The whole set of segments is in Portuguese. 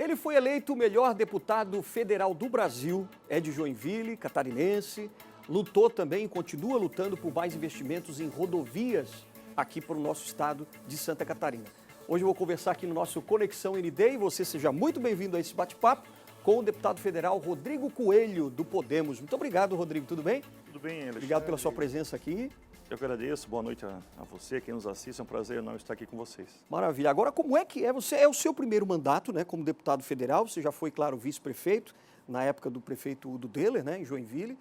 Ele foi eleito o melhor deputado federal do Brasil, é de Joinville, catarinense, lutou também e continua lutando por mais investimentos em rodovias aqui para o nosso estado de Santa Catarina. Hoje eu vou conversar aqui no nosso Conexão ND e você seja muito bem-vindo a esse bate-papo com o deputado federal Rodrigo Coelho, do Podemos. Muito obrigado, Rodrigo, tudo bem? Tudo bem, Alexandre. Obrigado pela sua presença aqui. Eu que agradeço, boa noite a você, quem nos assiste, é um prazer enorme estar aqui com vocês. Maravilha. Agora, como é que é? Você é o seu primeiro mandato, né, como deputado federal, você já foi, claro, vice-prefeito, na época do prefeito Udo Deller, né, em Joinville.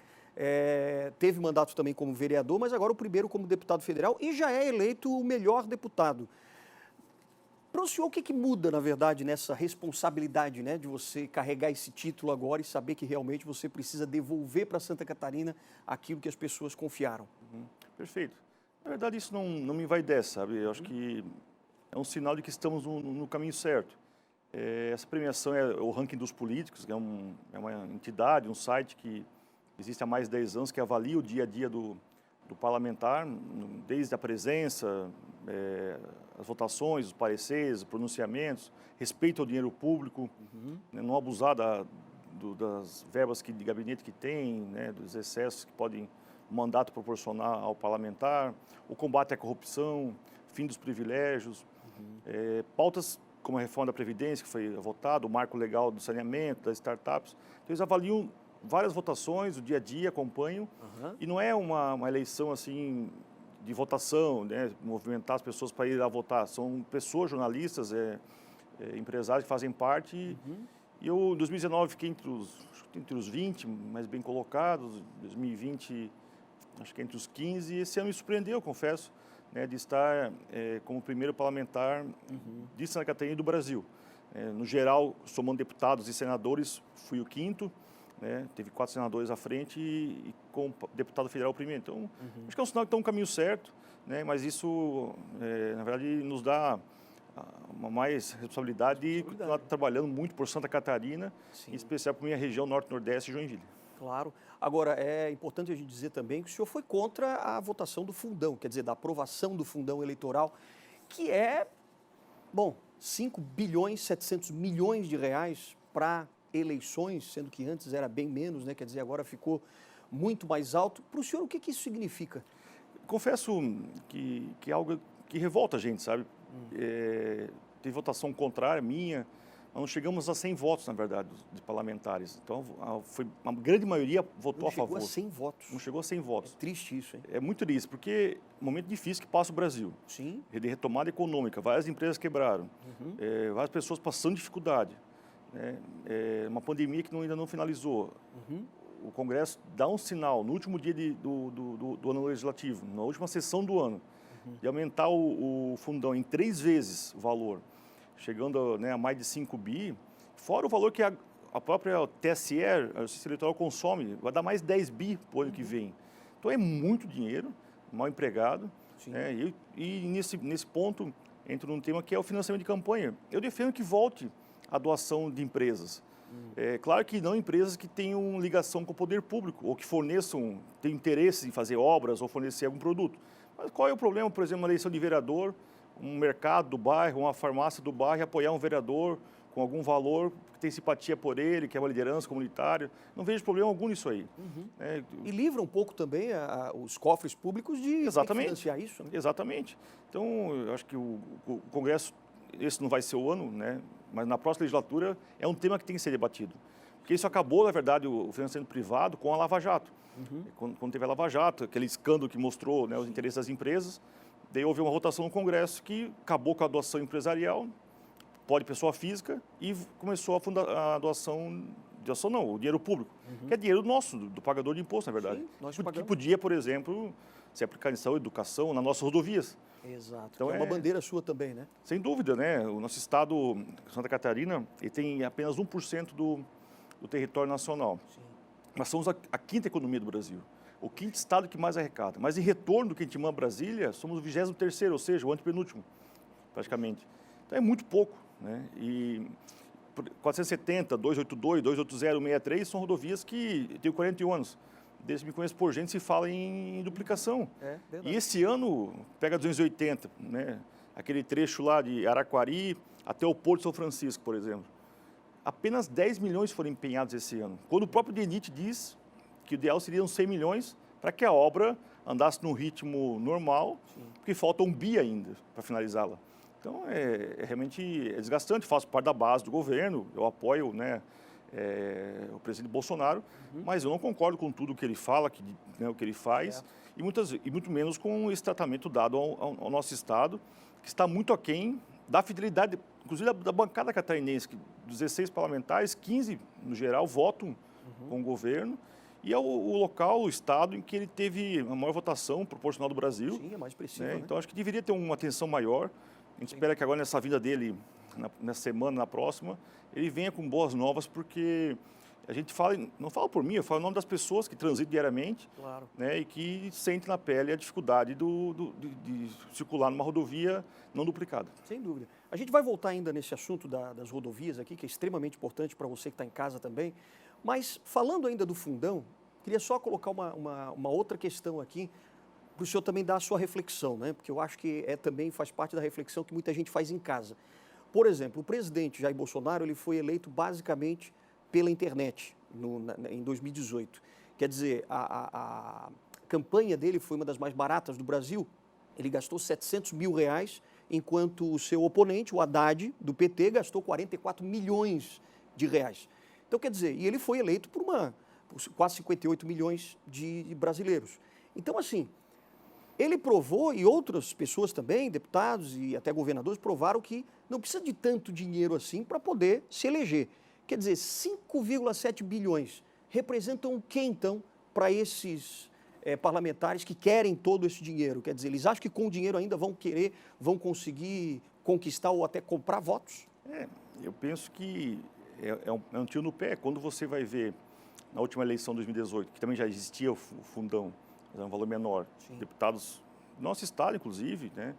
Teve mandato também como vereador, mas agora o primeiro como deputado federal e já é eleito o melhor deputado. Para o senhor, o que muda, na verdade, nessa responsabilidade, né, de você carregar esse título agora e saber que realmente você precisa devolver para Santa Catarina aquilo que as pessoas confiaram? Perfeito. Na verdade, isso não me vai dessa, sabe? Eu acho que é um sinal de que estamos no caminho certo. Essa premiação é o ranking dos políticos, que é uma entidade, um site que existe há mais de 10 anos, que avalia o dia a dia do parlamentar, desde a presença, as votações, os pareceres, os pronunciamentos, respeito ao dinheiro público, né, não abusar das verbas de gabinete que tem, né, dos excessos que podem o mandato proporcionar ao parlamentar, o combate à corrupção, fim dos privilégios, pautas como a reforma da Previdência, que foi votada, o marco legal do saneamento, das startups. Então, eles avaliam várias votações, o dia a dia, acompanham, e não é uma eleição assim de votação, né, movimentar as pessoas para ir lá votar. São pessoas, jornalistas, empresários que fazem parte. E eu, em 2019, fiquei entre os 20 mais bem colocados, 2020, acho que entre os 15, e esse ano me surpreendeu, confesso, né, de estar como primeiro parlamentar de Santa Catarina e do Brasil. No geral, somando deputados e senadores, fui o quinto. Né, teve 4 senadores à frente e como deputado federal o primeiro. Então, acho que é um sinal que está no caminho certo, né, mas isso, na verdade, nos dá uma mais responsabilidade de continuar trabalhando muito por Santa Catarina, em especial por minha região norte-nordeste e Joinville. Claro. Agora, é importante a gente dizer também que o senhor foi contra a votação do fundão, quer dizer, da aprovação do fundão eleitoral, que é, bom, 5 bilhões 700 milhões de reais para eleições, sendo que antes era bem menos, né? Quer dizer, agora ficou muito mais alto. Para o senhor, o que isso significa? Confesso que é algo que revolta a gente, sabe? Teve votação contrária minha, mas não chegamos a 100 votos, na verdade, de parlamentares. Então, uma grande maioria votou a favor. Não chegou a 100 votos. Não chegou a 100 votos. É triste isso, hein? É muito triste, porque é um momento difícil que passa o Brasil. Sim. De retomada econômica, várias empresas quebraram, várias pessoas passando dificuldade. Uma pandemia que ainda não finalizou. O Congresso dá um sinal no último dia do ano legislativo, na última sessão do ano, de aumentar o fundão em 3 vezes o valor, chegando, né, a mais de 5 bi, fora o valor que a própria TSE, a Justiça Eleitoral, consome, vai dar mais 10 bi para o ano que vem. Então é muito dinheiro, mal empregado, né, e nesse ponto entra num tema que é o financiamento de campanha. Eu defendo que volte a doação de empresas. Claro que não empresas que tenham ligação com o poder público ou que tenham interesse em fazer obras ou fornecer algum produto. Mas qual é o problema, por exemplo, uma eleição de vereador, um mercado do bairro, uma farmácia do bairro apoiar um vereador com algum valor, que tem simpatia por ele, que é uma liderança comunitária? Não vejo problema algum nisso aí. E livra um pouco também os cofres públicos de financiar isso, né? Exatamente. Então, eu acho que o Congresso, esse não vai ser o ano, né? Mas na próxima legislatura é um tema que tem que ser debatido. Porque isso acabou, na verdade, o financiamento privado com a Lava Jato. Quando teve a Lava Jato, aquele escândalo que mostrou, né, os interesses das empresas, daí houve uma votação no Congresso que acabou com a doação empresarial, pode pessoa física, e começou a doação não, o dinheiro público, que é dinheiro nosso, do pagador de imposto, na verdade. Sim, nós que pagamos. podia, por exemplo, se aplicar em saúde, educação, nas nossas rodovias. Exato. Então, é uma bandeira sua também, né? Sem dúvida, né? O nosso estado, Santa Catarina, ele tem apenas 1% do território nacional. Nós somos a 5ª economia do Brasil, o 5º estado que mais arrecada. Mas em retorno do que a gente manda Brasília, somos o 23º, ou seja, o antepenúltimo, praticamente. Então é muito pouco, né? E 470, 282, 280, 63 são rodovias que eu tenho 41 anos. Desde que me conheço por gente, se fala em duplicação. E esse ano, pega 280, né? Aquele trecho lá de Araquari até o Porto de São Francisco, por exemplo. apenas 10 milhões foram empenhados esse ano, quando o próprio DENIT diz que o ideal seriam 100 milhões para que a obra andasse num ritmo normal, porque falta 1 bi ainda para finalizá-la. Então, realmente desgastante, faço parte da base do governo, eu apoio, né, o presidente Bolsonaro, mas eu não concordo com tudo que ele fala, né, o que ele faz, e muito menos com esse tratamento dado ao nosso Estado, que está muito aquém da fidelidade, inclusive da bancada catarinense, que dos 16 parlamentares, 15, no geral, votam com o governo, e é o local, o Estado, em que ele teve a maior votação proporcional do Brasil. Sim, é mais preciso, né? né? Então, acho que deveria ter uma atenção maior. A gente espera que agora, nessa vinda dele, nessa semana, na próxima, ele venha com boas novas, porque a gente fala, não falo por mim, eu falo em nome das pessoas que transitam diariamente, Claro. né, e que sentem na pele a dificuldade de circular numa rodovia não duplicada. Sem dúvida. A gente vai voltar ainda nesse assunto das rodovias aqui, que é extremamente importante para você que está em casa também. Mas, falando ainda do fundão, queria só colocar uma outra questão aqui, para o senhor também dar a sua reflexão, né? Porque eu acho que também faz parte da reflexão que muita gente faz em casa. Por exemplo, o presidente Jair Bolsonaro ele foi eleito basicamente pela internet em 2018. Quer dizer, a campanha dele foi uma das mais baratas do Brasil. Ele gastou R$700 mil, enquanto o seu oponente, o Haddad, do PT, gastou 44 milhões de reais. Então, quer dizer, e ele foi eleito por quase 58 milhões de brasileiros. Então, assim, ele provou, e outras pessoas também, deputados e até governadores, provaram que não precisa de tanto dinheiro assim para poder se eleger. Quer dizer, 5,7 bilhões representam o que, então, para esses parlamentares que querem todo esse dinheiro? Quer dizer, eles acham que com o dinheiro ainda vão conseguir conquistar ou até comprar votos? Eu penso que é um tiro no pé. Quando você vai ver, na última eleição de 2018, que também já existia o fundão, mas é um valor menor, Sim. Deputados do nosso estado, inclusive, né,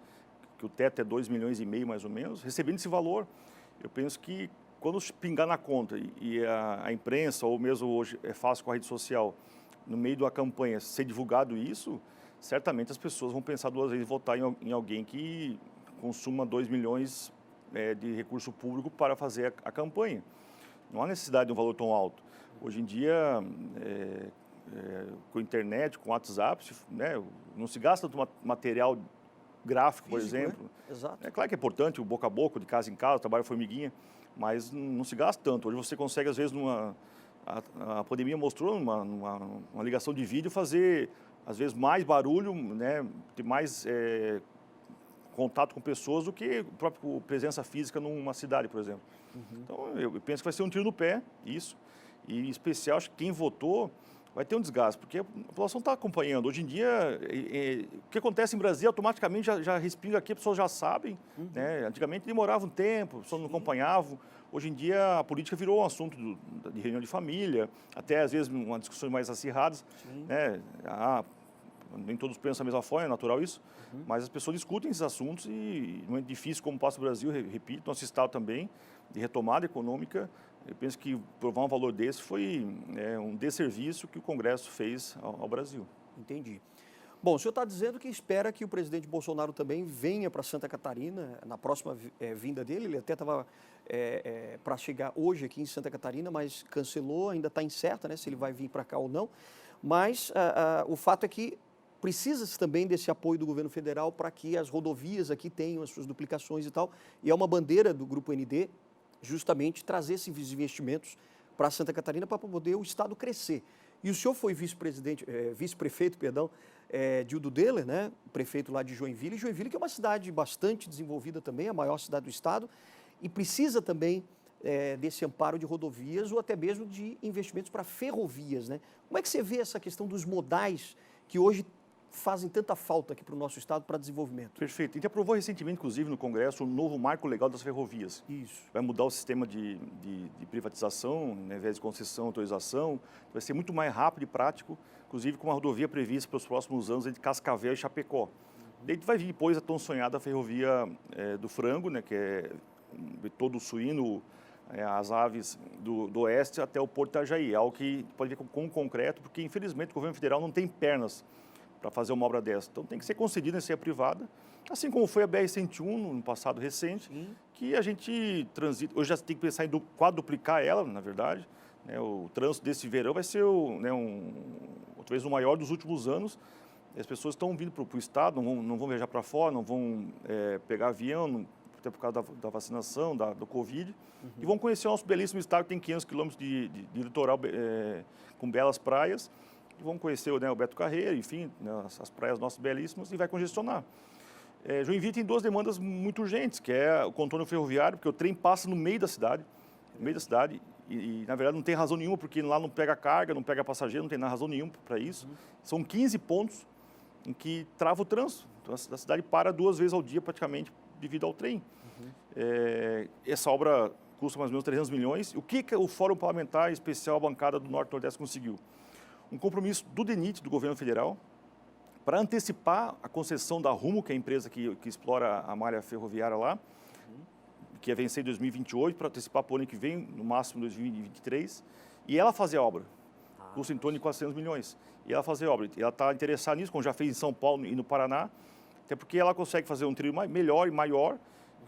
que o teto é 2,5 milhões, mais ou menos, recebendo esse valor. Eu penso que quando pingar na conta e a imprensa, ou mesmo hoje é fácil com a rede social, no meio da campanha ser divulgado isso, certamente as pessoas vão pensar 2 vezes em votar em alguém que consuma 2 milhões de recurso público para fazer a campanha. Não há necessidade de um valor tão alto. Hoje em dia, com a internet, com o WhatsApp, né, não se gasta tanto material gráfico, por exemplo. Né? Exato. É claro que é importante o boca a boca, de casa em casa, trabalho formiguinha, mas não se gasta tanto. Hoje você consegue, às vezes, a pandemia mostrou uma ligação de vídeo fazer, às vezes, mais barulho, né, ter mais contato com pessoas do que a própria presença física numa cidade, por exemplo. Então, eu penso que vai ser um tiro no pé, isso. E, em especial, acho que quem votou vai ter um desgaste, porque a população está acompanhando. Hoje em dia, o que acontece em Brasília, automaticamente já respinga aqui, as pessoas já sabem. Né? Antigamente demorava um tempo, as pessoas não acompanhavam. Hoje em dia, a política virou um assunto de reunião de família, até às vezes uma discussões mais acirradas. Né? Nem todos pensam da mesma forma, é natural isso, mas as pessoas discutem esses assuntos e não é difícil, como passa o Brasil, repito, nosso estado também, de retomada econômica. Eu penso que provar um valor desse foi um desserviço que o Congresso fez ao Brasil. Entendi. Bom, o senhor está dizendo que espera que o presidente Bolsonaro também venha para Santa Catarina, na próxima vinda dele. Ele até estava para chegar hoje aqui em Santa Catarina, mas cancelou, ainda está incerta, né, se ele vai vir para cá ou não. Mas o fato é que precisa-se também desse apoio do governo federal para que as rodovias aqui tenham as suas duplicações e tal. E é uma bandeira do Grupo ND justamente trazer esses investimentos para Santa Catarina para poder o estado crescer. E o senhor foi vice-prefeito, de Udo-Deller, né? Prefeito lá de Joinville. Joinville, que é uma cidade bastante desenvolvida também, a maior cidade do estado, e precisa também desse amparo de rodovias ou até mesmo de investimentos para ferrovias, né? Como é que você vê essa questão dos modais que hoje fazem tanta falta aqui para o nosso estado para desenvolvimento? Perfeito. A gente aprovou recentemente, inclusive, no Congresso, o novo marco legal das ferrovias. Isso. Vai mudar o sistema de privatização, né, ao invés de concessão, autorização. Vai ser muito mais rápido e prático, inclusive com uma rodovia prevista para os próximos anos entre Cascavel e Chapecó. Daí vai vir depois a tão sonhada ferrovia do frango, né, que é todo o suíno, as aves do oeste até o Porto Itajaí, algo que pode ver com concreto, porque infelizmente o governo federal não tem pernas para fazer uma obra dessa. Então tem que ser concedida em ser privada, assim como foi a BR-101 no passado recente, que a gente transita, hoje já tem que pensar em quadruplicar ela, na verdade, né? O trânsito desse verão vai ser talvez o maior dos últimos anos. As pessoas estão vindo para o estado, não vão viajar para fora, não vão pegar avião, até por causa da vacinação, do Covid, e vão conhecer o nosso belíssimo estado, que tem 500 quilômetros de litoral com belas praias, e vão conhecer o Beto Carreiro, enfim, né, as praias nossas belíssimas, e vai congestionar. Joinville tem duas demandas muito urgentes, que é o contorno ferroviário, porque o trem passa no meio da cidade, e na verdade não tem razão nenhuma, porque lá não pega carga, não pega passageiro, não tem razão nenhuma para isso. São 15 pontos em que trava o trânsito. Então a cidade para 2 vezes ao dia praticamente devido ao trem. Essa obra custa mais ou menos 300 milhões. O que o Fórum Parlamentar Especial, a bancada do Norte e Nordeste conseguiu? Um compromisso do DENIT, do governo federal, para antecipar a concessão da Rumo, que é a empresa que explora a malha ferroviária lá, que ia vencer em 2028, para antecipar para o ano que vem, no máximo em 2023, e ela fazer a obra. Custa em torno de 400 milhões. E ela fazer a obra. E ela está interessada nisso, como já fez em São Paulo e no Paraná, até porque ela consegue fazer um trilho melhor e maior.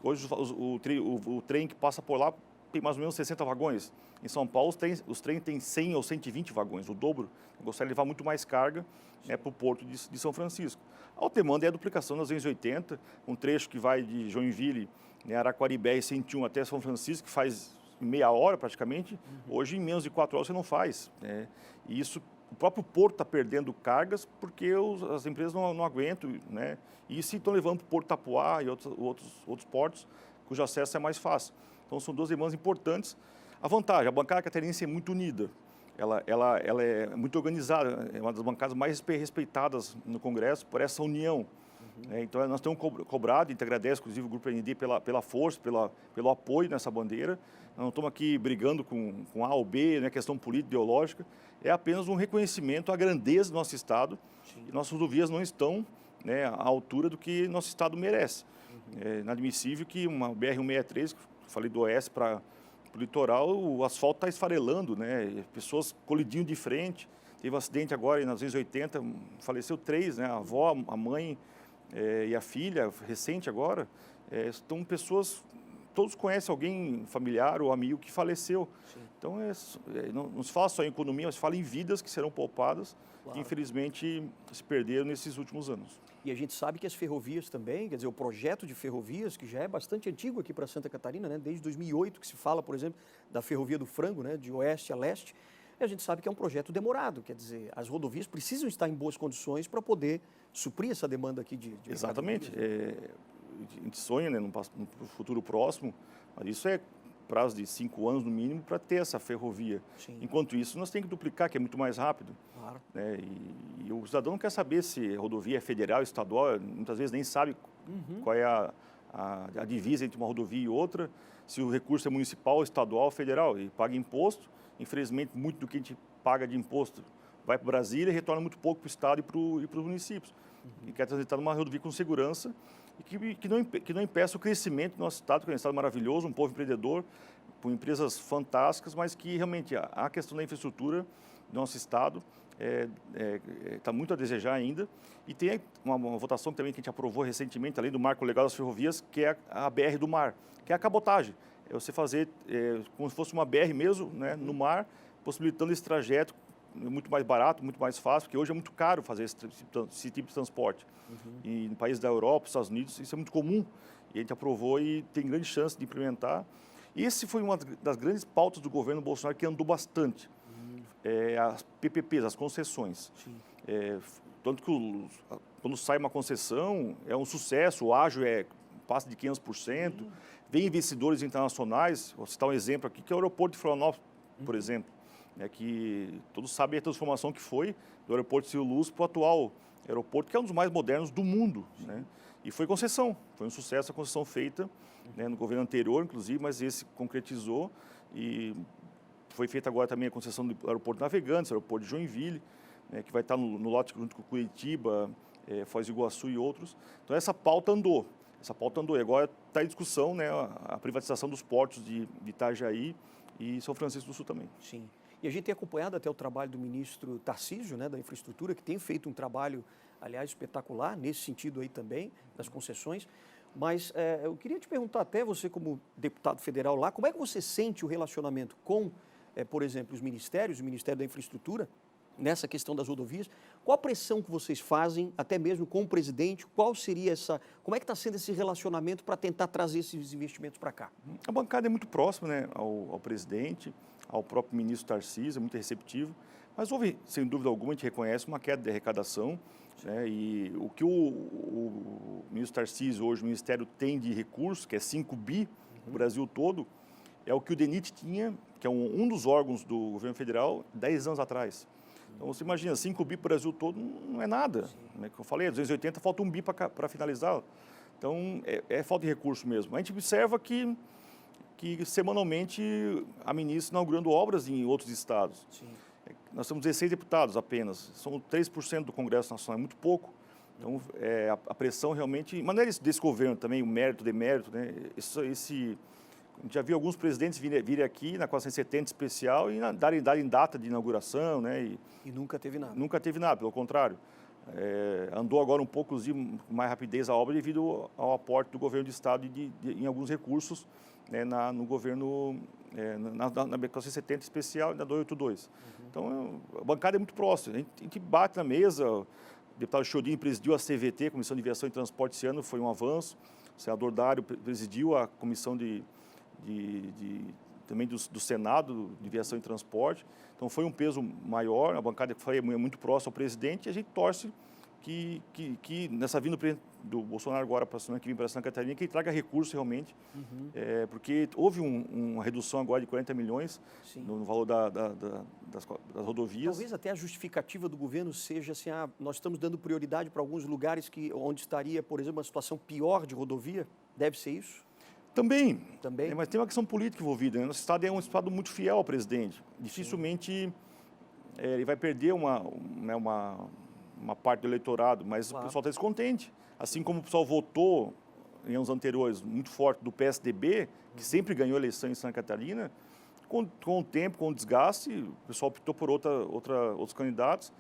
Hoje o trem que passa por lá tem mais ou menos 60 vagões. Em São Paulo os trens têm 100 ou 120 vagões, o dobro. Consegue levar muito mais carga para o porto de São Francisco. A outra demanda é a duplicação das 280, um trecho que vai de Joinville, Araquari BR-101 até São Francisco, que faz em meia hora praticamente. Hoje em menos de 4 horas você não faz. E isso, o próprio porto está perdendo cargas porque as empresas não aguentam, né? E se estão levando para o Porto Tapuá e outros portos, cujo acesso é mais fácil. Então são duas demandas importantes. A vantagem, a bancada catarinense é muito unida, ela é muito organizada, é uma das bancadas mais respeitadas no Congresso por essa união. Então nós temos cobrado, e te agradeço inclusive o Grupo ND pela força, pelo apoio nessa bandeira. Nós não estamos aqui brigando com A ou B, não é questão política, ideológica, é apenas um reconhecimento à grandeza do nosso Estado. E nossas rodovias não estão à altura do que nosso Estado merece. É inadmissível que uma BR-163, que eu falei do oeste para o litoral, o asfalto está esfarelando, pessoas colidindo de frente. Teve um acidente agora nas 280, faleceu 3, a avó, a mãe e a filha, recente agora. Estão pessoas, todos conhecem alguém familiar ou amigo que faleceu. Sim. Então não se fala só em economia, mas se fala em vidas que serão poupadas, que infelizmente se perderam nesses últimos anos. E a gente sabe que as ferrovias também, quer dizer, o projeto de ferrovias, que já é bastante antigo aqui para Santa Catarina, desde 2008 que se fala, por exemplo, da Ferrovia do Frango, de oeste a leste, e a gente sabe que é um projeto demorado, quer dizer, as rodovias precisam estar em boas condições para poder suprir essa demanda aqui de Exatamente. A gente sonha no futuro próximo, mas isso é prazo de 5 anos no mínimo para ter essa ferrovia. Sim. Enquanto isso, nós temos que duplicar, que é muito mais rápido. Claro. E o cidadão não quer saber se a rodovia é federal, estadual, muitas vezes nem sabe qual é a divisa entre uma rodovia e outra, se o recurso é municipal, estadual ou federal, e paga imposto. Infelizmente, muito do que a gente paga de imposto vai para Brasília e retorna muito pouco para o estado e para os municípios. E quer transitar numa rodovia com segurança e que não impeça o crescimento do nosso estado, que é um estado maravilhoso, um povo empreendedor, com empresas fantásticas, mas que realmente a questão da infraestrutura do nosso estado está muito a desejar ainda. E tem uma votação também que a gente aprovou recentemente, além do marco legal das ferrovias, que é a BR do mar, que é a cabotagem. É você fazer como se fosse uma BR mesmo, no mar, possibilitando esse trajeto muito mais barato, muito mais fácil, porque hoje é muito caro fazer esse tipo de transporte. E no país da Europa, Estados Unidos, isso é muito comum. E a gente aprovou e tem grande chance de implementar. E esse foi uma das grandes pautas do governo Bolsonaro, que andou bastante. As PPPs, as concessões. Tanto que quando sai uma concessão, é um sucesso, o ágio passa de 500%. Vem investidores internacionais, vou citar um exemplo aqui, que é o aeroporto de Florianópolis, por exemplo. Que todos sabem a transformação que foi do aeroporto Silvio Luz para o atual aeroporto, que é um dos mais modernos do mundo. E foi concessão, foi um sucesso a concessão feita no governo anterior, inclusive, mas esse concretizou e foi feita agora também a concessão do aeroporto Navegantes, aeroporto de Joinville, que vai estar no lote junto com Curitiba, Foz do Iguaçu e outros. Então essa pauta andou, e agora está em discussão a privatização dos portos de Itajaí e São Francisco do Sul também. Sim. E a gente tem acompanhado até o trabalho do ministro Tarcísio, da Infraestrutura, que tem feito um trabalho aliás, espetacular, nesse sentido aí também, das concessões. Mas eu queria te perguntar até, você como deputado federal lá, como é que você sente o relacionamento com, por exemplo, os ministérios, o Ministério da Infraestrutura, nessa questão das rodovias? Qual a pressão que vocês fazem, até mesmo com o presidente? Qual seria como é que está sendo esse relacionamento para tentar trazer esses investimentos para cá? A bancada é muito próxima, né, ao presidente, ao próprio ministro Tarcísio, é muito receptivo. Mas houve, sem dúvida alguma, a gente reconhece uma queda de arrecadação. Né, e o que o ministro Tarcísio, hoje, o Ministério tem de recursos, que é 5 bi no Brasil todo, é o que o DENIT tinha, que é um dos órgãos do governo federal, 10 anos atrás. Então, você imagina, 5 bi para o Brasil todo não é nada. Como eu falei, 280 falta 1 bi para finalizar. Então, é falta de recurso mesmo. A gente observa que semanalmente a ministra inaugurando obras em outros estados. Sim. Nós temos 16 deputados apenas, são 3% do Congresso Nacional, é muito pouco. Então, a pressão realmente, mas não é desse governo também, o mérito, demérito, né? A gente já viu alguns presidentes virem aqui na 470 especial e darem data de inauguração, né? E nunca teve nada. Nunca teve nada, pelo contrário. Andou agora um pouco com mais rapidez a obra devido ao aporte do governo do Estado em alguns recursos, né, no governo, na 470 especial e na 282. Então, a bancada é muito próxima. A gente bate na mesa, o deputado Chodini presidiu a CVT, Comissão de Viação e Transporte, esse ano foi um avanço. O senador Dário presidiu a Comissão também do Senado, de Viação e Transporte. Então, foi um peso maior, a bancada foi muito próxima ao presidente, e a gente torce que nessa vinda do Bolsonaro agora para que vem para Santa Catarina, que ele traga recursos realmente, porque houve uma redução agora de 40 milhões no valor das rodovias. Talvez até a justificativa do governo seja assim, nós estamos dando prioridade para alguns lugares onde estaria, por exemplo, uma situação pior de rodovia, deve ser isso? Também. Mas tem uma questão política envolvida, né? Nosso estado é um estado muito fiel ao presidente. Dificilmente ele vai perder uma parte do eleitorado, mas claro, o pessoal está descontente. Assim como o pessoal votou em anos anteriores muito forte do PSDB, que sempre ganhou eleição em Santa Catarina, com o tempo, com o desgaste, o pessoal optou por outros candidatos,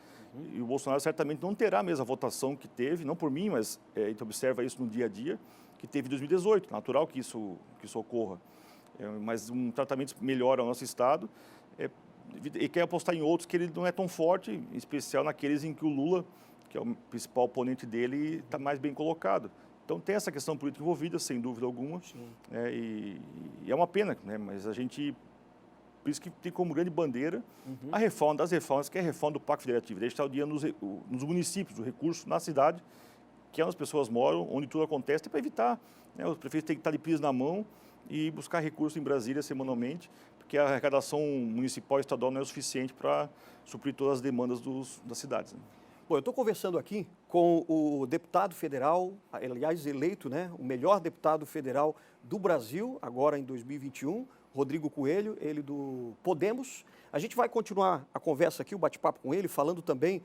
e o Bolsonaro certamente não terá a mesma votação que teve, não por mim, mas a gente observa isso no dia a dia, que teve em 2018, natural que isso ocorra. Mas um tratamento melhor ao nosso Estado, e quer apostar em outros que ele não é tão forte, em especial naqueles em que o Lula, que é o principal oponente dele, está mais bem colocado. Então tem essa questão política envolvida, sem dúvida alguma, e é uma pena, né? Mas a gente, por isso que tem como grande bandeira a reforma das reformas, que é a reforma do Pacto Federativo, deixar o dia nos municípios, o recurso na cidade, que é onde as pessoas moram, onde tudo acontece, para evitar, né? Os prefeitos têm que estar de piso na mão e buscar recursos em Brasília semanalmente, porque a arrecadação municipal e estadual não é o suficiente para suprir todas as demandas das cidades. Né? Bom, eu estou conversando aqui com o deputado federal, aliás, eleito, né, o melhor deputado federal do Brasil, agora em 2021, Rodrigo Coelho, ele do Podemos. A gente vai continuar a conversa aqui, o bate-papo com ele, falando também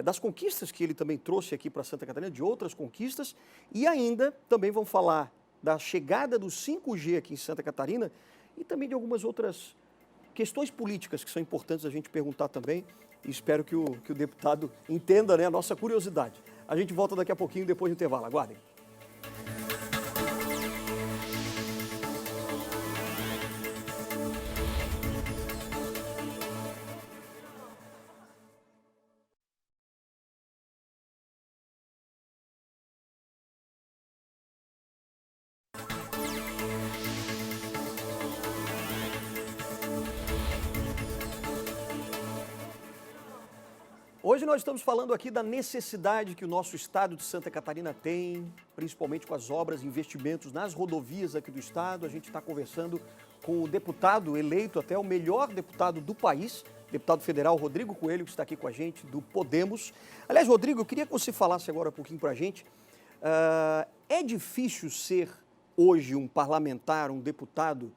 das conquistas que ele também trouxe aqui para Santa Catarina, de outras conquistas, e ainda também vamos falar da chegada do 5G aqui em Santa Catarina e também de algumas outras questões políticas que são importantes a gente perguntar também, e espero que o deputado entenda, né, a nossa curiosidade. A gente volta daqui a pouquinho, depois do intervalo. Aguardem. Hoje nós estamos falando aqui da necessidade que o nosso estado de Santa Catarina tem, principalmente com as obras e investimentos nas rodovias aqui do estado. A gente está conversando com o deputado eleito, até o melhor deputado do país, deputado federal Rodrigo Coelho, que está aqui com a gente, do Podemos. Aliás, Rodrigo, eu queria que você falasse agora um pouquinho para a gente. É difícil ser hoje um parlamentar, um deputado,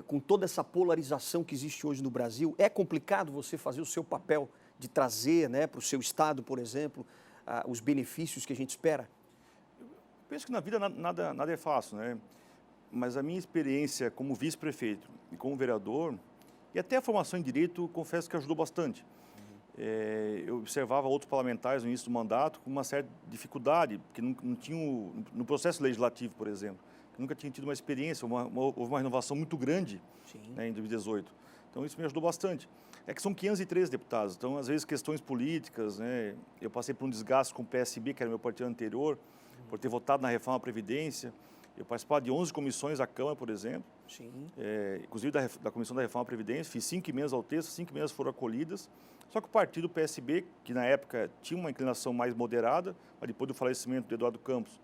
com toda essa polarização que existe hoje no Brasil? É complicado você fazer o seu papel de trazer, né, para o seu estado, por exemplo, os benefícios que a gente espera? Eu penso que na vida nada é fácil, né? Mas a minha experiência como vice-prefeito e como vereador, e até a formação em direito, confesso que ajudou bastante. eu observava outros parlamentares no início do mandato com uma certa dificuldade, porque não tinham, no processo legislativo, por exemplo, nunca tinham tido uma experiência, houve uma renovação muito grande, né, em 2018. Então, isso me ajudou bastante. É que são 513 deputados, então, às vezes, questões políticas, né, eu passei por um desgaste com o PSB, que era meu partido anterior, por ter votado na reforma da Previdência. Eu participava de 11 comissões da Câmara, por exemplo, inclusive da Comissão da Reforma da Previdência, fiz 5 emendas ao texto, 5 emendas foram acolhidas, só que o partido PSB, que na época tinha uma inclinação mais moderada, mas depois do falecimento do Eduardo Campos,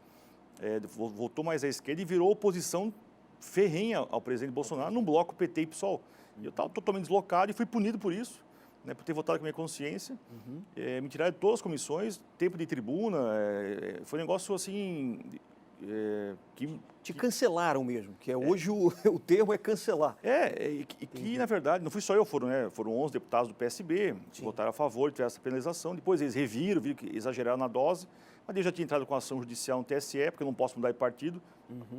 voltou mais à esquerda e virou oposição ferrenha ao presidente Bolsonaro num bloco PT e PSOL. E eu estava totalmente deslocado e fui punido por isso, né, por ter votado com a minha consciência. Me tiraram de todas as comissões, tempo de tribuna, foi um negócio assim... Te cancelaram mesmo, que hoje o termo é cancelar. Que na verdade, não fui só eu, foram 11 deputados do PSB, que votaram a favor de ter essa penalização. Depois eles viram que exageraram na dose, mas eu já tinha entrado com ação judicial no TSE, porque eu não posso mudar de partido,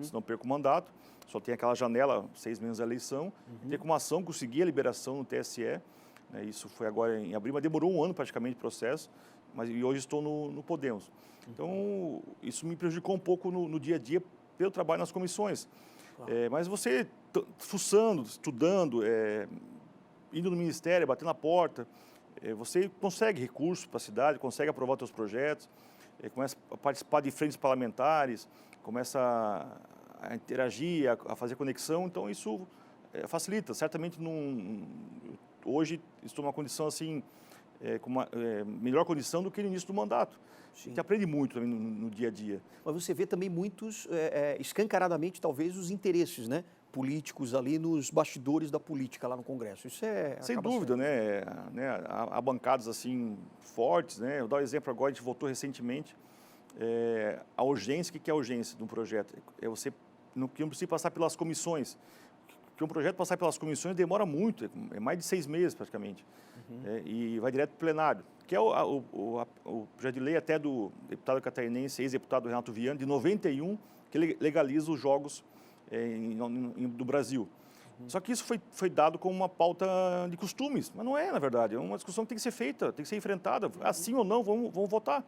senão perco o mandato. Só tem aquela janela, 6 meses da eleição. Tem como ação, consegui a liberação no TSE, né, isso foi agora em abril, mas demorou um ano praticamente o processo, e hoje estou no Podemos. Então, isso me prejudicou um pouco no dia a dia pelo trabalho nas comissões. Claro. Mas você, fuçando, estudando, indo no ministério, batendo na porta, você consegue recursos para a cidade, consegue aprovar seus projetos, começa a participar de frentes parlamentares, começa a interagir, a fazer conexão, então isso facilita. Certamente, hoje estou numa condição assim, com uma melhor condição do que no início do mandato. A gente aprende muito também no dia a dia. Mas você vê também muitos, escancaradamente, talvez, os interesses, né, políticos ali nos bastidores da política lá no Congresso. Isso sem dúvida, né? Há bancadas assim fortes, né? Eu dou um exemplo agora, a gente votou recentemente a urgência. O que é a urgência de um projeto? Você não precisa passar pelas comissões. Porque um projeto passar pelas comissões demora muito, é mais de 6 meses praticamente, e vai direto para o plenário, que é o projeto de lei até do deputado catarinense, ex-deputado Renato Viana, de 91, que legaliza os jogos do Brasil. Só que isso foi dado como uma pauta de costumes, mas não é, na verdade, é uma discussão que tem que ser feita, tem que ser enfrentada, assim ou não, vamos votar.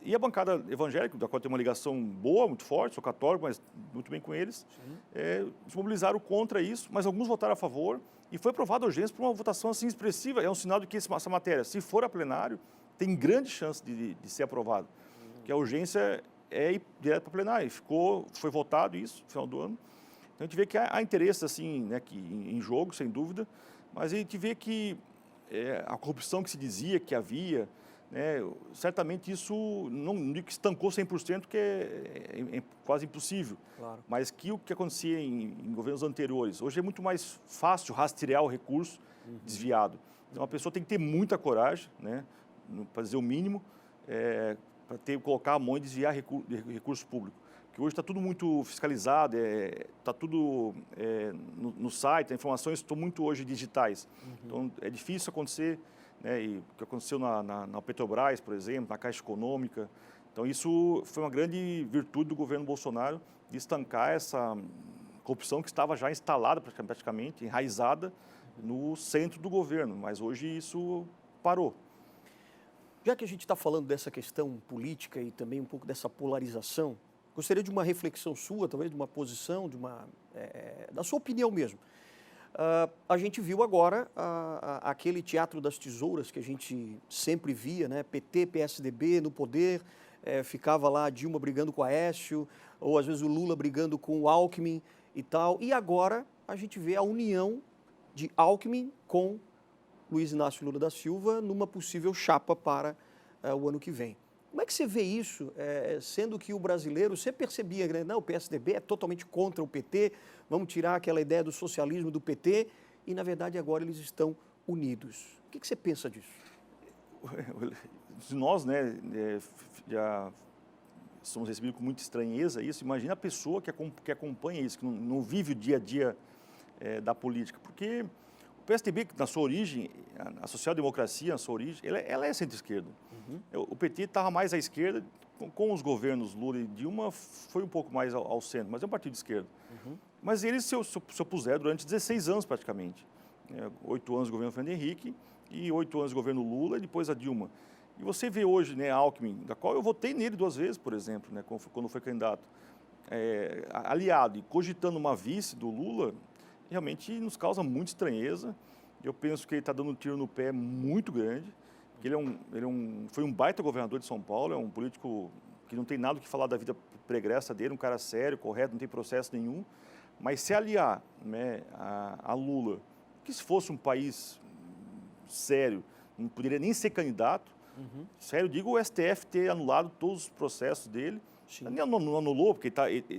E a bancada evangélica, da qual tem uma ligação boa, muito forte, sou católico, mas muito bem com eles, se mobilizaram contra isso, mas alguns votaram a favor, e foi aprovada a urgência por uma votação assim expressiva. É um sinal de que essa matéria, se for a plenário, tem grande chance de ser aprovada. Que a urgência é ir direto para a plenário. Foi votado isso no final do ano. Então a gente vê que há interesse assim, né, em jogo, sem dúvida, mas a gente vê que a corrupção que se dizia que havia, né, certamente isso não digo que estancou 100%, que é quase impossível, claro. Mas que o que acontecia em governos anteriores, hoje é muito mais fácil rastrear o recurso desviado. Então a pessoa tem que ter muita coragem, né, para dizer o mínimo, para colocar a mão e desviar recurso público. Porque hoje está tudo muito fiscalizado, está tudo no site, as informações estão muito hoje digitais. Então é difícil acontecer, né, e o que aconteceu na Petrobras, por exemplo, na Caixa Econômica. Então, isso foi uma grande virtude do governo Bolsonaro, de estancar essa corrupção que estava já instalada, praticamente, enraizada no centro do governo, mas hoje isso parou. Já que a gente está falando dessa questão política e também um pouco dessa polarização, gostaria de uma reflexão sua, talvez de uma posição, da sua opinião mesmo. A gente viu agora aquele teatro das tesouras que a gente sempre via, né? PT, PSDB no poder, ficava lá a Dilma brigando com o Aécio, ou às vezes o Lula brigando com o Alckmin e tal. E agora a gente vê a união de Alckmin com Luiz Inácio Lula da Silva numa possível chapa para o ano que vem. Como é que você vê isso, sendo que o brasileiro, você percebia, né, não, o PSDB é totalmente contra o PT, vamos tirar aquela ideia do socialismo do PT, e na verdade agora eles estão unidos. O que você pensa disso? Nós, né, já somos recebidos com muita estranheza isso. Imagina a pessoa que acompanha isso, que não vive o dia a dia da política, porque o PSDB, na sua origem, a social-democracia, na sua origem, ela é centro-esquerda. O PT estava mais à esquerda, com os governos Lula e Dilma, foi um pouco mais ao centro, mas é um partido de esquerda. Mas eles se opuseram durante 16 anos, praticamente. 8 anos do governo Fernando Henrique, e 8 anos de governo Lula e depois a Dilma. E você vê hoje, né, Alckmin, da qual eu votei nele 2 vezes, por exemplo, né, quando foi candidato, aliado e cogitando uma vice do Lula, realmente nos causa muita estranheza. Eu penso que ele está dando um tiro no pé muito grande, porque foi um baita governador de São Paulo, é um político que não tem nada o que falar da vida pregressa dele, um cara sério, correto, não tem processo nenhum, mas se aliar, né, a Lula, que se fosse um país sério, não poderia nem ser candidato, sério, digo o STF ter anulado todos os processos dele. Sim. Não anulou, porque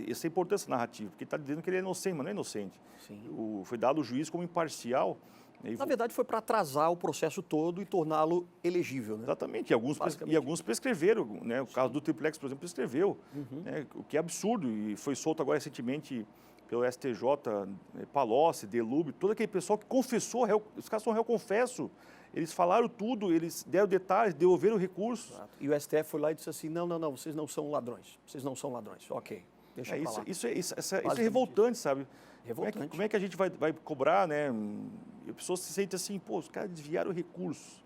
essa é a importância narrativa, porque está dizendo que ele é inocente, mas não é inocente. Sim. Foi dado o juiz como imparcial. Né, Na verdade, foi para atrasar o processo todo e torná-lo elegível, né? Exatamente, e alguns prescreveram, né? O caso do Triplex, por exemplo, prescreveu, né? O que é absurdo, e foi solto agora recentemente pelo STJ, Palocci, Delúbio, todo aquele pessoal que confessou, os caras são réu confesso, eles falaram tudo, eles deram detalhes, devolveram recursos. Exato. E o STF foi lá e disse assim, não, vocês não são ladrões, ok, deixa eu falar. Isso é revoltante, sabe? Revoltante. Como é que a gente vai cobrar, né? A pessoa se sente assim, pô, os caras desviaram recursos,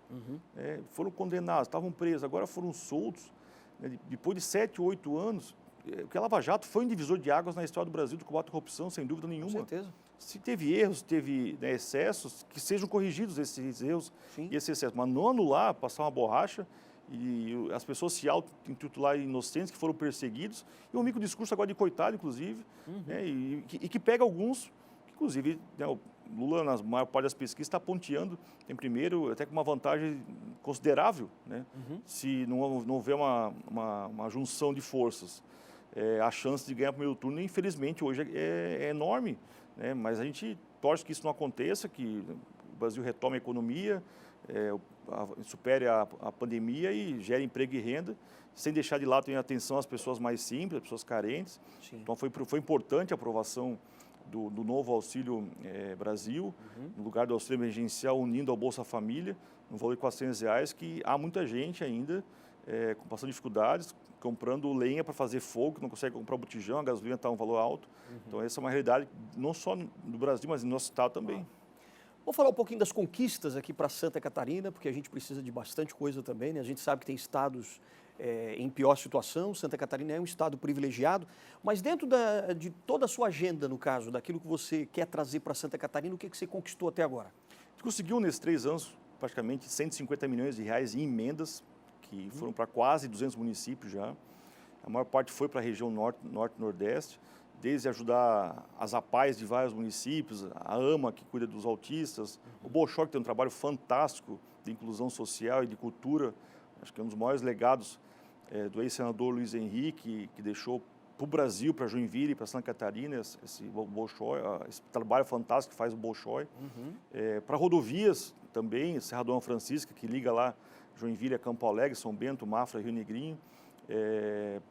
foram condenados, estavam presos, agora foram soltos, né? Depois de 7, 8 anos, porque a Lava Jato foi um divisor de águas na história do Brasil do combate à corrupção, sem dúvida nenhuma. Com certeza. Se teve erros, teve, né, excessos, que sejam corrigidos esses erros. Sim. E esses excessos, mas não anular, passar uma borracha e as pessoas se auto-intitularem inocentes que foram perseguidos, e um mico discurso agora de coitado, inclusive, né, e que pega alguns, inclusive, né, o Lula, na maior parte das pesquisas, está ponteando em primeiro, até com uma vantagem considerável, né, se não houver uma junção de forças. A chance de ganhar o primeiro turno, infelizmente, hoje é enorme, né, mas a gente torce que isso não aconteça, que o Brasil retome a economia, supere a pandemia e gere emprego e renda, sem deixar de lado também a atenção às pessoas mais simples, às pessoas carentes. Sim. Então foi importante a aprovação do novo Auxílio Brasil, no lugar do auxílio emergencial, unindo ao Bolsa Família, no valor de R$400, que há muita gente ainda com bastante dificuldades, comprando lenha para fazer fogo, que não consegue comprar botijão, a gasolina está um valor alto. Então essa é uma realidade não só no Brasil, mas no nosso estado também. Vou falar um pouquinho das conquistas aqui para Santa Catarina, porque a gente precisa de bastante coisa também, né? A gente sabe que tem estados em pior situação, Santa Catarina é um estado privilegiado, mas dentro de toda a sua agenda, no caso, daquilo que você quer trazer para Santa Catarina, o que você conquistou até agora? A gente conseguiu, nesses 3 anos, praticamente R$150 milhões em emendas, que foram para quase 200 municípios já. A maior parte foi para a região norte e nordeste, desde ajudar as APAES de vários municípios, a AMA, que cuida dos autistas, o Bolshoi, que tem um trabalho fantástico de inclusão social e de cultura, acho que é um dos maiores legados do ex-senador Luiz Henrique, que deixou para o Brasil, para Joinville, para Santa Catarina, esse Bolshoi, esse trabalho fantástico que faz o Bolshoi. Para rodovias também, Serra Dona Francisca, que liga lá Joinville a Campo Alegre, São Bento, Mafra, Rio Negrinho.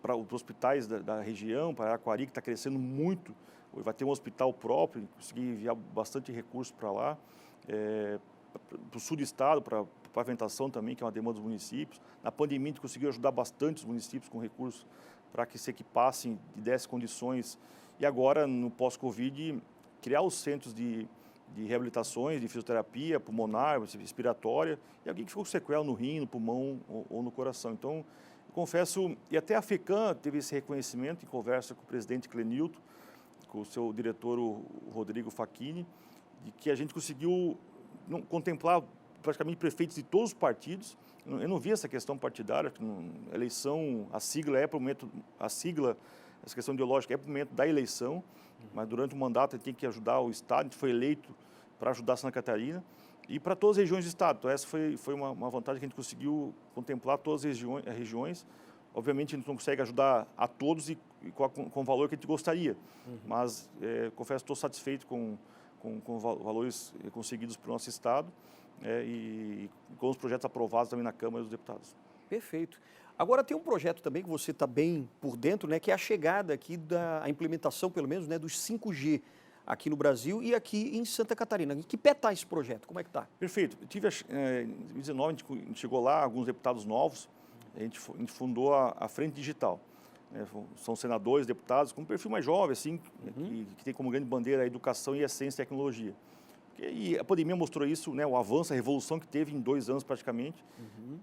Para os hospitais da região, para Araquari, que está crescendo muito, vai ter um hospital próprio, conseguir enviar bastante recursos para lá, para o sul do estado, para pavimentação também, que é uma demanda dos municípios. Na pandemia, a gente conseguiu ajudar bastante os municípios com recursos para que se equipassem e dessem condições. E agora, no pós-Covid, criar os centros de reabilitações, de fisioterapia pulmonar, respiratória, e alguém que ficou com sequela no rim, no pulmão ou no coração. Então, confesso, e até a FECAM teve esse reconhecimento em conversa com o presidente Clenilton, com o seu diretor, o Rodrigo Facchini, de que a gente conseguiu contemplar praticamente prefeitos de todos os partidos. Eu não vi essa questão partidária, a eleição, a sigla, essa questão ideológica é para o momento da eleição, mas durante o mandato a gente tem que ajudar o Estado, a gente foi eleito para ajudar Santa Catarina, e para todas as regiões do Estado. Então, essa foi uma vantagem que a gente conseguiu contemplar todas as regiões. Obviamente, a gente não consegue ajudar a todos e com o valor que a gente gostaria, mas, confesso, estou satisfeito com valores conseguidos para o nosso Estado e com os projetos aprovados também na Câmara dos Deputados. Perfeito. Agora, tem um projeto também que você está bem por dentro, né, que é a chegada aqui a implementação, pelo menos, né, dos 5G. Aqui no Brasil e aqui em Santa Catarina. Em que pé está esse projeto? Como é que está? Perfeito. Em 2019, a gente chegou lá, alguns deputados novos, a gente fundou a Frente Digital. São senadores, deputados, com um perfil mais jovem, assim, que tem como grande bandeira a educação e a ciência e tecnologia. E a pandemia mostrou isso, né, o avanço, a revolução que teve em 2 anos praticamente.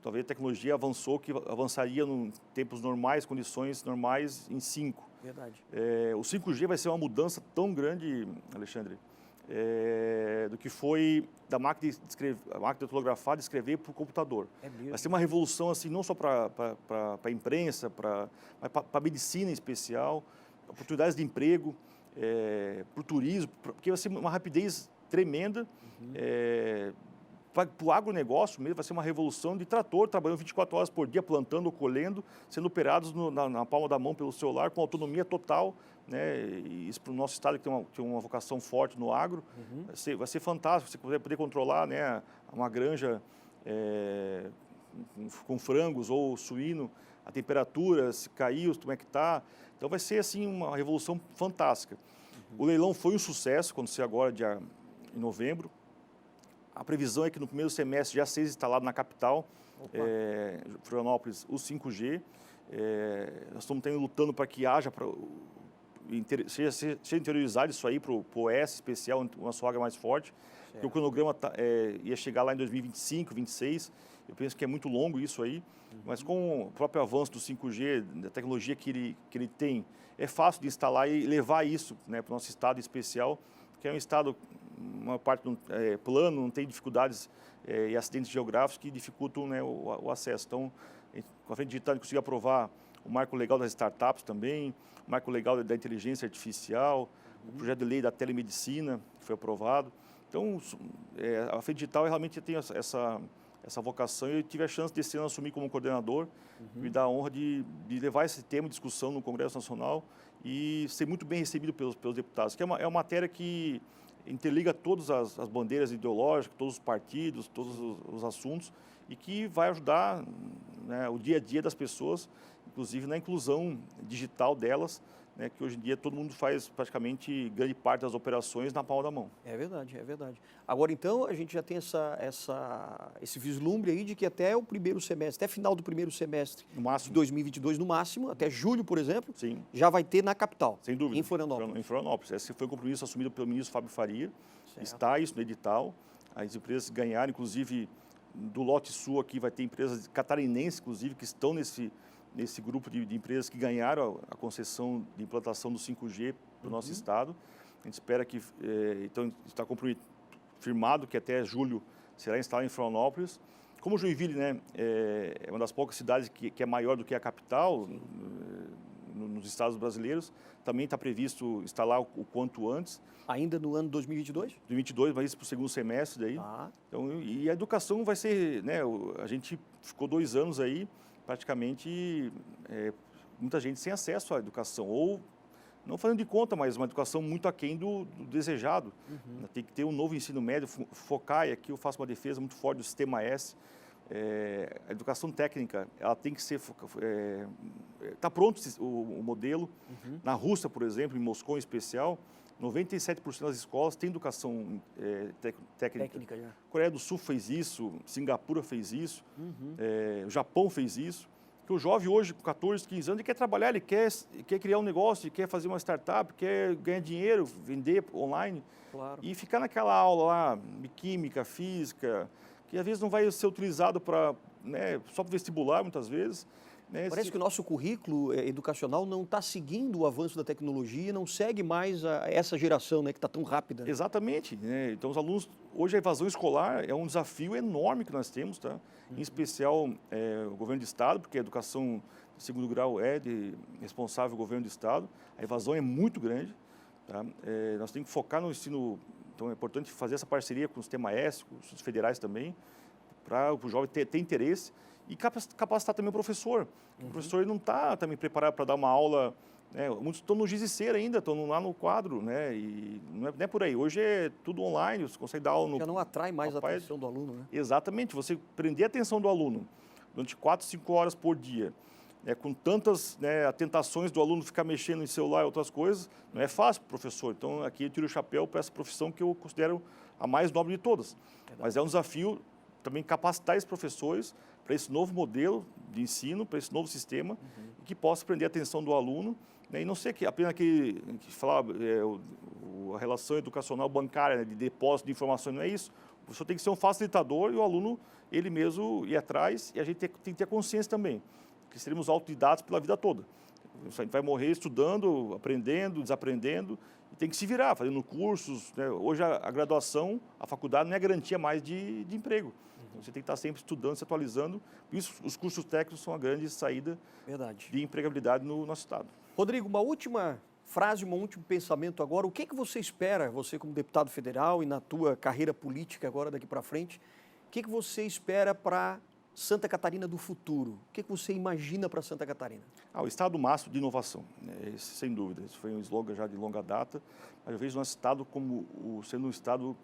Talvez a tecnologia avançou, que avançaria em tempos normais, condições normais, em 5. Verdade. O 5G vai ser uma mudança tão grande, Alexandre, do que foi da máquina de escrever, a máquina de datilografar, de escrever para o computador. Vai ser uma revolução assim, não só para a imprensa, mas para a medicina em especial, oportunidades de emprego, para o turismo, porque vai ser uma rapidez tremenda. Para o agronegócio mesmo, vai ser uma revolução de trator, trabalhando 24 horas por dia, plantando ou colhendo, sendo operados na palma da mão pelo celular, com autonomia total, né? E isso para o nosso estado, que tem uma vocação forte no agro, vai ser fantástico. Você poder controlar, né, uma granja com frangos ou suíno, a temperatura, se caiu, como é que está. Então vai ser assim uma revolução fantástica. O leilão foi um sucesso, aconteceu agora em novembro. A previsão é que no primeiro semestre já seja instalado na capital, Florianópolis, o 5G. Nós estamos lutando para que haja, seja interiorizado isso aí para o OS especial, uma soja mais forte, porque o cronograma ia chegar lá em 2025, 2026. Eu penso que é muito longo isso aí, mas com o próprio avanço do 5G, da tecnologia que ele tem, é fácil de instalar e levar isso, né, para o nosso estado especial, que é um estado, uma parte plano, não tem dificuldades e acidentes geográficos que dificultam, né, o acesso. Então, com a Frente Digital, a gente conseguiu aprovar o marco legal das startups também, o marco legal da inteligência artificial, o projeto de lei da telemedicina, que foi aprovado. Então, a Frente Digital realmente tem essa vocação, e eu tive a chance desse ano assumir como coordenador, me dar a honra de levar esse tema em discussão no Congresso Nacional e ser muito bem recebido pelos deputados, que é uma matéria que interliga todas as bandeiras ideológicas, todos os partidos, todos os assuntos, e que vai ajudar, né, o dia a dia das pessoas, inclusive na inclusão digital delas, né, que hoje em dia todo mundo faz praticamente grande parte das operações na palma da mão. É verdade, é verdade. Agora, então, a gente já tem esse vislumbre aí de que até o primeiro semestre, até final do primeiro semestre No máximo. de 2022, no máximo, até julho, por exemplo, Sim. já vai ter na capital. Sem dúvida. Em Florianópolis. Em Florianópolis. Esse foi um compromisso assumido pelo ministro Fábio Faria. Certo. Está isso no edital. As empresas ganharam, inclusive, do lote sul aqui vai ter empresas catarinenses, inclusive, que estão nesse grupo de empresas que ganharam a concessão de implantação do 5G para o nosso estado. A gente espera que, então, está firmado que até julho será instalado em Florianópolis. Como Joinville, né, é uma das poucas cidades que é maior do que a capital, nos estados brasileiros, também está previsto instalar o quanto antes. Ainda no ano 2022? 2022, vai isso para o segundo semestre daí. Então, e a educação vai ser, né, a gente ficou 2 anos aí, praticamente, muita gente sem acesso à educação, ou, não fazendo de conta, mas uma educação muito aquém do desejado. Tem que ter um novo ensino médio, focar, e aqui eu faço uma defesa muito forte do Sistema S. A educação técnica, ela tem que ser... Está pronto o modelo. Na Rússia, por exemplo, em Moscou em especial, 97% das escolas têm educação técnica. Já. Coreia do Sul fez isso, Singapura fez isso, o Japão fez isso. Porque o jovem hoje, com 14, 15 anos, ele quer trabalhar, ele quer criar um negócio, ele quer fazer uma startup, quer ganhar dinheiro, vender online. Claro. E ficar naquela aula lá, de química, física, que às vezes não vai ser utilizado para, né, só para vestibular, muitas vezes. Né? Parece que o nosso currículo educacional não está seguindo o avanço da tecnologia, não segue mais essa geração, né, que está tão rápida. Exatamente. Né? Então, os alunos, hoje a evasão escolar é um desafio enorme que nós temos, tá? Em especial o governo do estado, porque a educação de segundo grau é responsável do governo do estado, a evasão é muito grande. Tá? Nós temos que focar no ensino, então é importante fazer essa parceria com o Sistema S, com os federais também, para o jovem ter interesse. E capacitar também o professor. O professor ele não está também preparado para dar uma aula, né? Muitos estão no giz e cera ainda, estão lá no quadro, né? E não é por aí. Hoje é tudo online, você consegue dar aula no... Já não atrai mais a atenção do aluno, né? Exatamente, você prender a atenção do aluno durante 4, 5 horas por dia, né? Com tantas, né, tentações do aluno ficar mexendo em celular e outras coisas, não é fácil para o professor. Então, aqui eu tiro o chapéu para essa profissão que eu considero a mais nobre de todas. Mas é um desafio também capacitar esses professores para esse novo modelo de ensino, para esse novo sistema, que possa prender a atenção do aluno, né, e não ser apenas aquele que fala a relação educacional bancária, né, de depósito de informações, não é isso. O professor tem que ser um facilitador e o aluno, ele mesmo, ir atrás, e a gente tem que ter consciência também, que seremos autodidatos pela vida toda. A gente vai morrer estudando, aprendendo, desaprendendo, e tem que se virar, fazendo cursos, né? Hoje a graduação, a faculdade não é garantia mais de emprego. Então, você tem que estar sempre estudando, se atualizando. Por isso, os cursos técnicos são a grande saída de empregabilidade no nosso estado. Rodrigo, uma última frase, um último pensamento agora. O que você espera, você como deputado federal e na tua carreira política agora daqui para frente, o que você espera para Santa Catarina do futuro? O que você imagina para Santa Catarina? O estado máximo de inovação, né? Esse, sem dúvida. Isso foi um slogan já de longa data, mas eu vejo o nosso estado como sendo um estado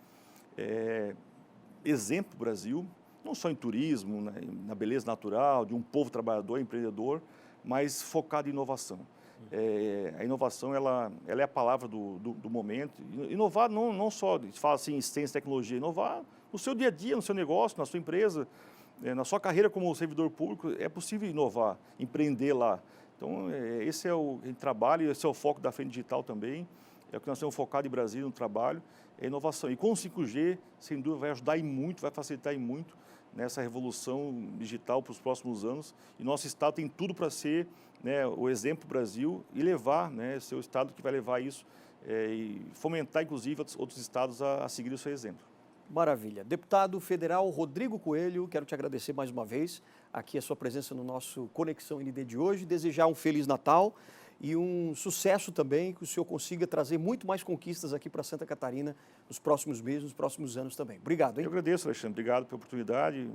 exemplo do Brasil, não só em turismo, né, na beleza natural, de um povo trabalhador, empreendedor, mas focado em inovação. A inovação ela é a palavra do momento. Inovar não só, a gente fala assim, ciência e tecnologia, inovar no seu dia a dia, no seu negócio, na sua empresa, na sua carreira como servidor público, é possível inovar, empreender lá. Então, esse é o trabalho, esse é o foco da Frente Digital também, é o que nós temos focado em Brasília no trabalho, é a inovação. E com o 5G, sem dúvida, vai ajudar e muito, vai facilitar e muito nessa revolução digital para os próximos anos. E nosso estado tem tudo para ser, né, o exemplo do Brasil e levar, né, ser o estado que vai levar isso e fomentar, inclusive, outros estados a seguir o seu exemplo. Maravilha. Deputado federal Rodrigo Coelho, quero te agradecer mais uma vez aqui a sua presença no nosso Conexão ND de hoje, desejar um Feliz Natal e um sucesso também, que o senhor consiga trazer muito mais conquistas aqui para Santa Catarina nos próximos meses, nos próximos anos também. Obrigado, hein? Eu agradeço, Alexandre. Obrigado pela oportunidade.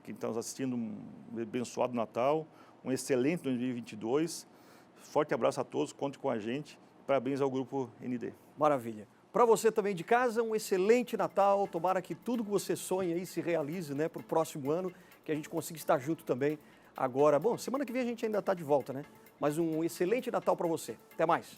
Quem está nos assistindo, um abençoado Natal, um excelente 2022. Forte abraço a todos, conte com a gente. Parabéns ao Grupo ND. Maravilha. Para você também de casa, um excelente Natal. Tomara que tudo que você sonha aí se realize, né, para o próximo ano, que a gente consiga estar junto também agora. Bom, semana que vem a gente ainda está de volta, né? Mas um excelente Natal para você. Até mais.